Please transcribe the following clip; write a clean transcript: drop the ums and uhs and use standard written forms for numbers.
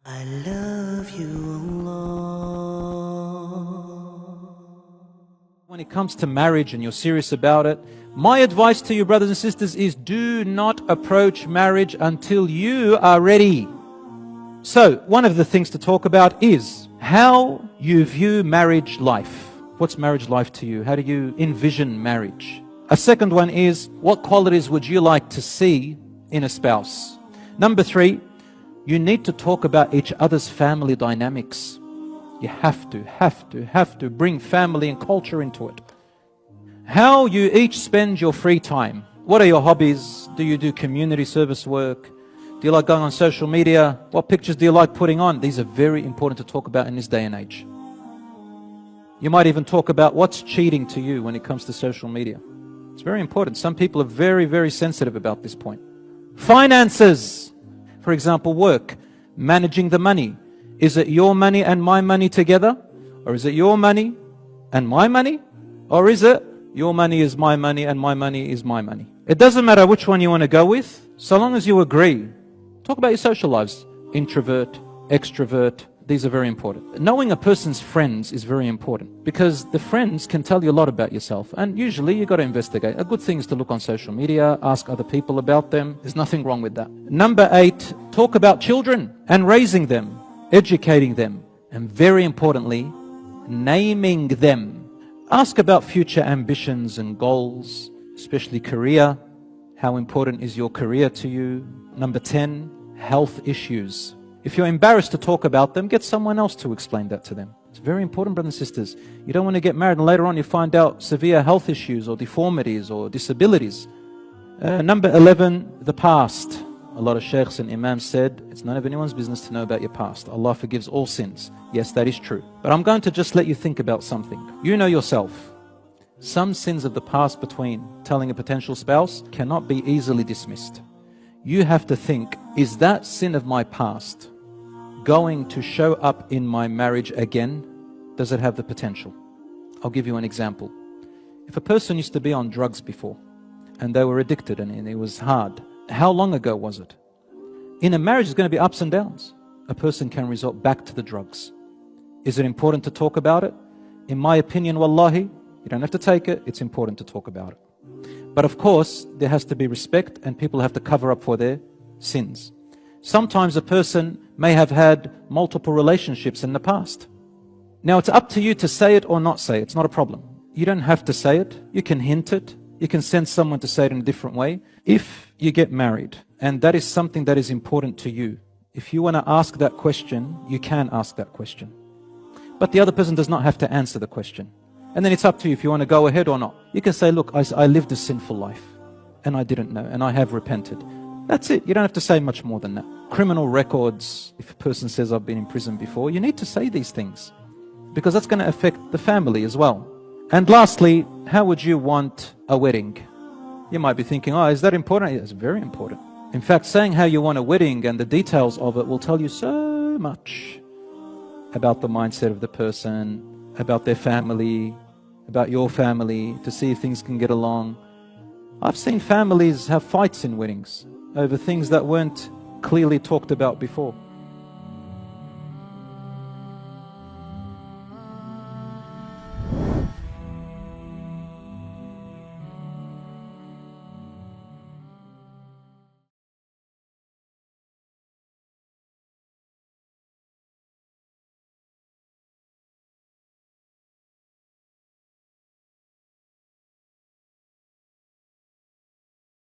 I love you, Allah. When it comes to marriage and you're serious about it, my advice to you, brothers and sisters, is do not approach marriage until you are ready. So, one of the things to talk about is how you view marriage life. What's marriage life to you? How do you envision marriage? A second one is, what qualities would you like to see in a spouse? Number 3, you need to talk about each other's family dynamics. You have to bring family and culture into it. How you each spend your free time. What are your hobbies? Do you do community service work? Do you like going on social media? What pictures do you like putting on? These are very important to talk about in this day and age. You might even talk about what's cheating to you when it comes to social media. It's very important. Some people are very sensitive about this point. Finances. For example, work, managing the money. Is it your money and my money together? Or is it your money and my money? Or is it your money is my money and my money is my money? It doesn't matter which one you want to go with, so long as you agree. Talk about your social lives. Introvert, extrovert, these are very important. Knowing a person's friends is very important because the friends can tell you a lot about yourself, and usually you've got to investigate. A good thing is to look on social media, ask other people about them. There's nothing wrong with that. Number 8, talk about children and raising them, educating them, and very importantly, naming them. Ask about future ambitions and goals, especially career. How important is your career to you? Number 10, health issues. If you're embarrassed to talk about them, get someone else to explain that to them. It's very important, brothers and sisters. You don't want to get married and later on you find out severe health issues or deformities or disabilities. Number 11, the past. A lot of sheikhs and imams said, it's none of anyone's business to know about your past. Allah forgives all sins. Yes, that is true. But I'm going to just let you think about something. You know yourself. Some sins of the past between telling a potential spouse cannot be easily dismissed. You have to think, is that sin of my past going to show up in my marriage again? Does it have the potential? I'll give you an example. If a person used to be on drugs before and they were addicted and it was hard, how long ago was it? In a marriage, there's going to be ups and downs. A person can resort back to the drugs. Is it important to talk about it? In my opinion, wallahi, you don't have to take it. It's important to talk about it. But of course, there has to be respect and people have to cover up for their sins. Sometimes a person may have had multiple relationships in the past. Now, it's up to you to say it or not say it. It's not a problem. You don't have to say it. You can hint it. You can send someone to say it in a different way. If you get married, and that is something that is important to you, if you want to ask that question, you can ask that question. But the other person does not have to answer the question. And then it's up to you if you want to go ahead or not. You can say, look, I lived a sinful life, and I didn't know, and I have repented. That's it. You don't have to say much more than that. Criminal records, if a person says, I've been in prison before, you need to say these things, because that's going to affect the family as well. And lastly, how would you want a wedding? You might be thinking, oh, is that important? It's very important. In fact, saying how you want a wedding and the details of it will tell you so much about the mindset of the person, about their family, about your family, to see if things can get along. I've seen families have fights in weddings over things that weren't clearly talked about before.